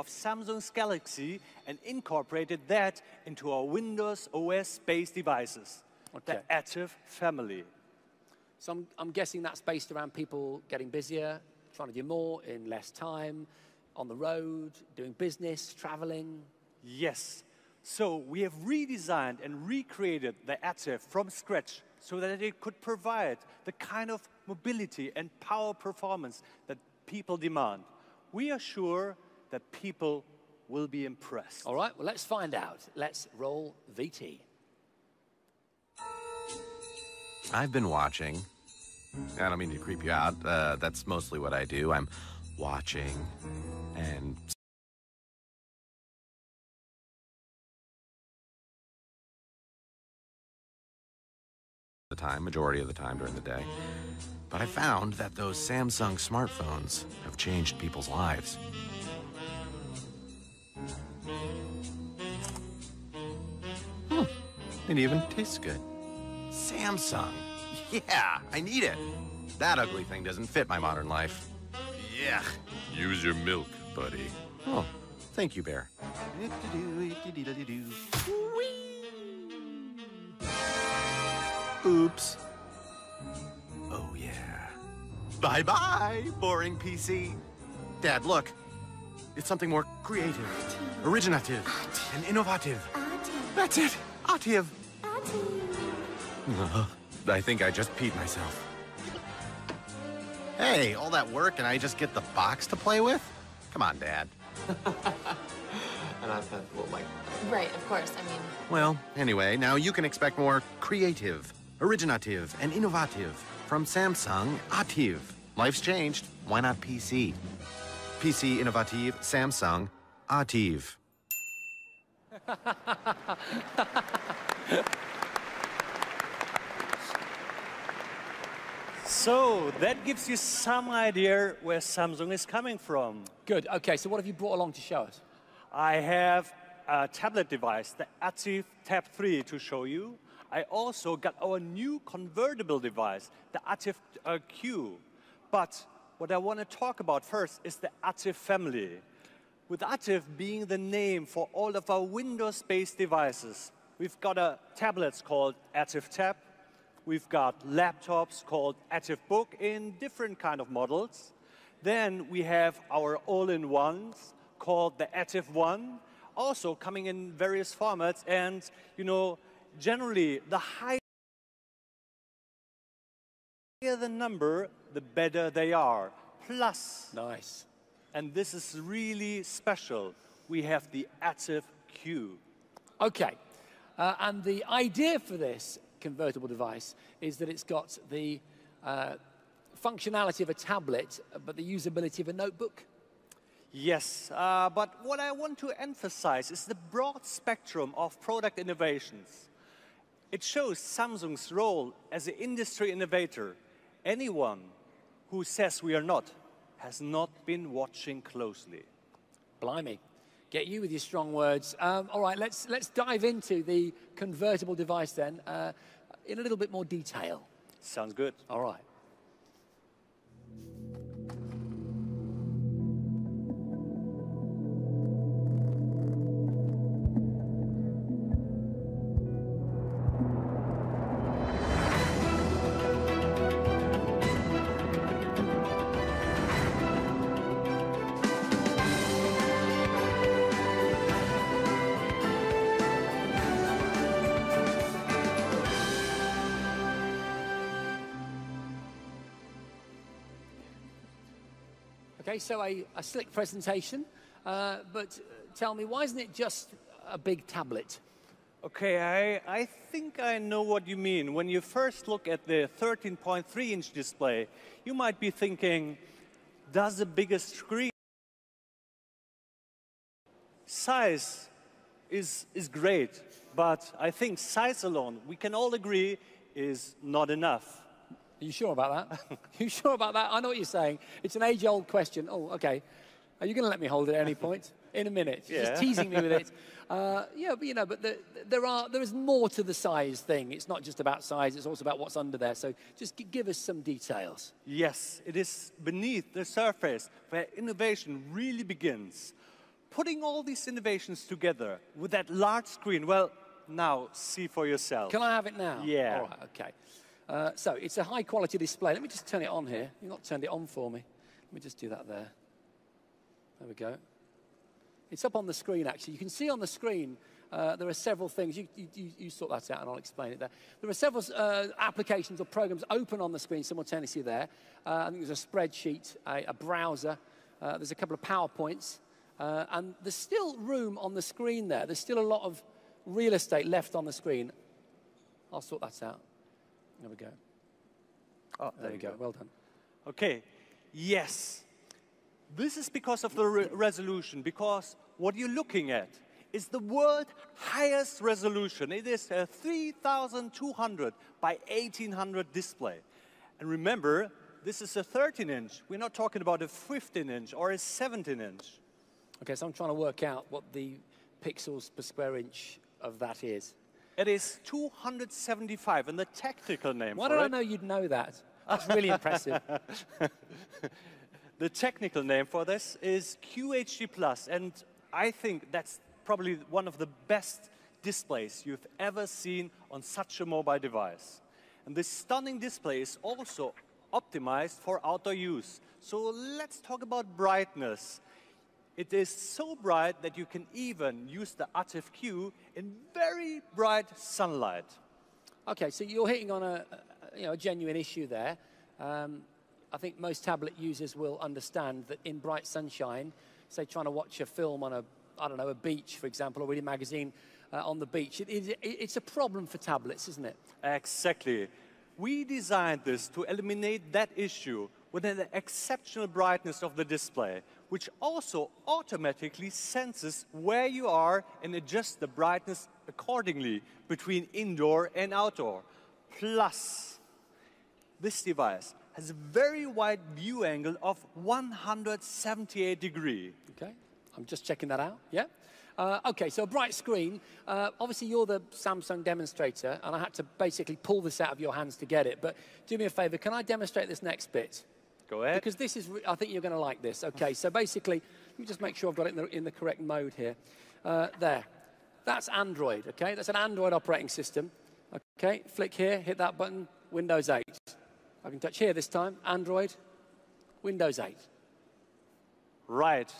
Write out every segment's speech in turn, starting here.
of Samsung's Galaxy and incorporated that into our Windows OS-based devices, the Ativ family. So I'm guessing that's based around people getting busier, trying to do more in less time, on the road, doing business, traveling. Yes. So we have redesigned and recreated the Ativ from scratch so that it could provide the kind of mobility and power performance that people demand. We are sure that people will be impressed. All right, well, let's find out. Let's roll VT. I've been watching. I don't mean to creep you out. That's mostly what I do. I'm watching and majority of the time during the day. But I found that those Samsung smartphones have changed people's lives. It even tastes good. Samsung. Yeah, I need it. That ugly thing doesn't fit my modern life. Yeah. Use your milk, buddy. Oh, thank you, Bear. Oops. Oh, yeah. Bye-bye, boring PC. Dad, look. It's something more creative, originative, and innovative. That's it. Ativ. I think I just peed myself. Hey, all that work and I just get the box to play with? Come on, Dad. And I've had, well, like... Right, of course, I mean... Well, anyway, now you can expect more creative, originative, and innovative from Samsung Ativ. Life's changed. Why not PC? PC innovative, Samsung Ativ. So that gives you some idea where Samsung is coming from. Good, okay, so what have you brought along to show us? I have a tablet device, the Ativ Tab 3, to show you. I also got our new convertible device, the Ativ Q. But what I want to talk about first is the Ativ family. With Ativ being the name for all of our Windows-based devices, we've got tablets called Ativ Tab. We've got laptops called Ativ Book in different kind of models. Then we have our all-in-ones called the Ativ One, also coming in various formats. And, you know, generally, the higher the number, the better they are. Plus, nice. And this is really special, we have the Ativ Q. Okay, and the idea for this convertible device is that it's got the functionality of a tablet, but the usability of a notebook. Yes, but what I want to emphasize is the broad spectrum of product innovations. It shows Samsung's role as an industry innovator. Anyone who says we are not has not been watching closely. Blimey. Get you with your strong words. All right, let's dive into the convertible device then in a little bit more detail. Sounds good. All right. Okay, so a slick presentation, but tell me, why isn't it just a big tablet? Okay, I think I know what you mean. When you first look at the 13.3-inch display, you might be thinking, does the biggest screen size is great, but I think size alone, we can all agree, is not enough. Are you sure about that? You sure about that? I know what you're saying. It's an age-old question. Oh, okay. Are you going to let me hold it at any point? In a minute. You're just teasing me with it. Yeah, but you know, but there is more to the size thing. It's not just about size. It's also about what's under there. So just give us some details. Yes, it is beneath the surface where innovation really begins. putting all these innovations together with that large screen, well, now see for yourself. Can I have it now? Yeah. All right, okay. So it's a high quality display. Let me just turn it on here. You've not turned it on for me. Let me just do that there. There we go. It's up on the screen, actually. You can see on the screen there are several things. You sort that out, and I'll explain it there. There are several applications or programs open on the screen simultaneously there. I think there's a spreadsheet, a browser. There's a couple of PowerPoints. And there's still room on the screen there. There's still a lot of real estate left on the screen. I'll sort that out. There we go. Oh, there we go. Well done. Okay. Yes. This is because of the resolution, because what you're looking at is the world highest resolution. It is a 3,200 by 1,800 display. And remember, this is a 13-inch. We're not talking about a 15-inch or a 17-inch. Okay, so I'm trying to work out what the pixels per square inch of that is. It is 275, and the technical name Why for did it... I know you'd know that? That's really impressive. The technical name for this is QHD+, and I think that's probably one of the best displays you've ever seen on such a mobile device. And this stunning display is also optimized for outdoor use. So let's talk about brightness. It is so bright that you can even use the Ativ Q in very bright sunlight. Okay, so you're hitting on a genuine issue there. I think most tablet users will understand that in bright sunshine, say trying to watch a film on a beach, for example, or read a magazine on the beach, it's a problem for tablets, isn't it? Exactly. We designed this to eliminate that issue with an exceptional brightness of the display, which also automatically senses where you are and adjusts the brightness accordingly between indoor and outdoor. Plus, this device has a very wide view angle of 178 degrees. Okay, I'm just checking that out, yeah? Okay, so a bright screen. Obviously, you're the Samsung demonstrator, and I had to basically pull this out of your hands to get it. But do me a favor, can I demonstrate this next bit? Go ahead. Because this is, I think you're going to like this. Okay, so basically, let me just make sure I've got it in the correct mode here. There. That's Android, okay? That's an Android operating system. Okay, flick here, hit that button, Windows 8. I can touch here this time, Android, Windows 8. Right.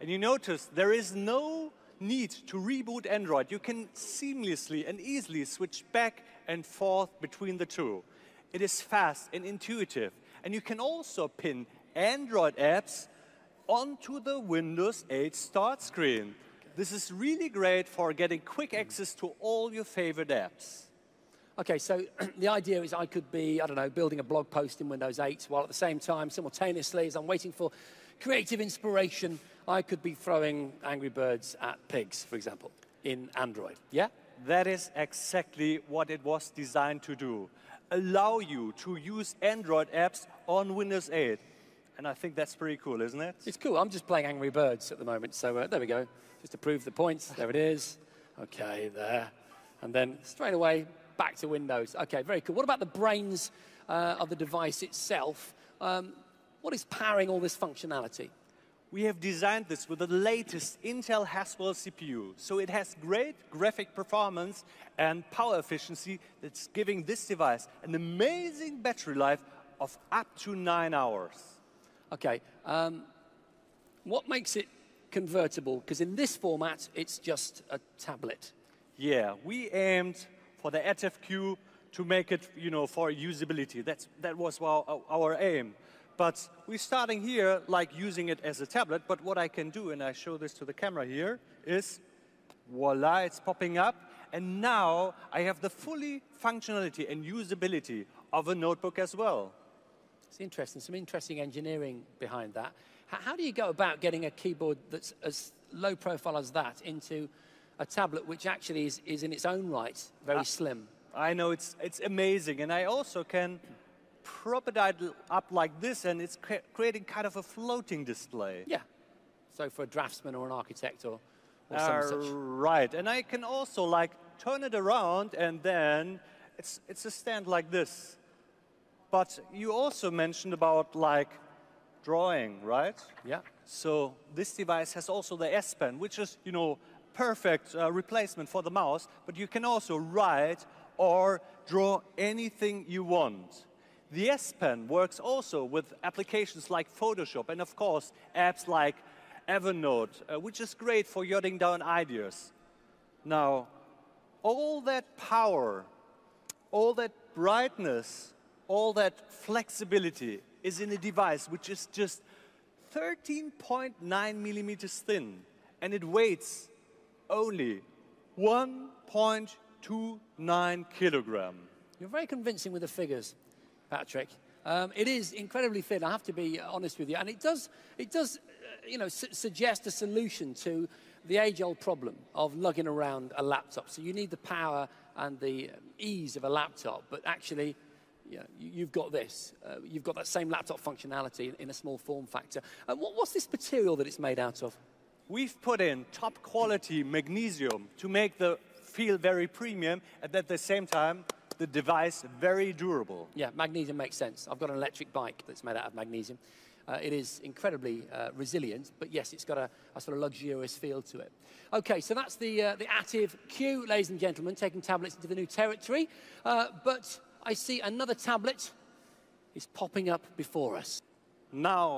And you notice there is no need to reboot Android. You can seamlessly and easily switch back and forth between the two. It is fast and intuitive. And you can also pin Android apps onto the Windows 8 start screen. This is really great for getting quick access to all your favorite apps. Okay, so the idea is I could be, I don't know, building a blog post in Windows 8, while at the same time, simultaneously, as I'm waiting for creative inspiration, I could be throwing Angry Birds at pigs, for example, in Android. Yeah? That is exactly what it was designed to do. Allow you to use Android apps on Windows 8. And I think that's pretty cool, isn't it? It's cool. I'm just playing Angry Birds at the moment, so there we go. Just to prove the points. There it is. Okay, there. And then straight away, back to Windows. Okay, very cool. What about the brains of the device itself? What is powering all this functionality? We have designed this with the latest Intel Haswell CPU. So it has great graphic performance and power efficiency that's giving this device an amazing battery life of up to 9 hours. Okay, what makes it convertible? Because in this format, it's just a tablet. Yeah, we aimed for the Ativ Q to make it, for usability. That was our aim. But we're starting here, like using it as a tablet. But what I can do, and I show this to the camera here, is voila, it's popping up. And now I have the fully functionality and usability of a notebook as well. It's interesting, some interesting engineering behind that. How do you go about getting a keyboard that's as low profile as that into a tablet which actually is in its own right very slim? I know, it's amazing. And I also can prop it up like this, and it's creating kind of a floating display. Yeah. So for a draftsman or an architect or some such. Right. And I can also turn it around, and then it's a stand like this. But you also mentioned about drawing, right? Yeah. So this device has also the S Pen, which is, you know, perfect replacement for the mouse, but you can also write or draw anything you want. The S Pen works also with applications like Photoshop and, of course, apps like Evernote, which is great for jotting down ideas. Now, all that power, all that brightness, all that flexibility is in a device which is just 13.9 millimeters thin, and it weighs only 1.29 kilogram. You're very convincing with the figures, Patrick. It is incredibly thin, I have to be honest with you, and it does you know, suggest a solution to the age-old problem of lugging around a laptop. So you need the power and the ease of a laptop, but actually, you know, you've got this. You've got that same laptop functionality in a small form factor. What's this material that it's made out of? We've put in top quality magnesium to make the feel very premium, and at the same time, the device very durable. Yeah, magnesium makes sense. I've got an electric bike that's made out of magnesium. It is incredibly resilient, but yes, it's got a sort of luxurious feel to it. Okay, so that's the Ativ Q, ladies and gentlemen, taking tablets into the new territory. But I see another tablet is popping up before us. Now,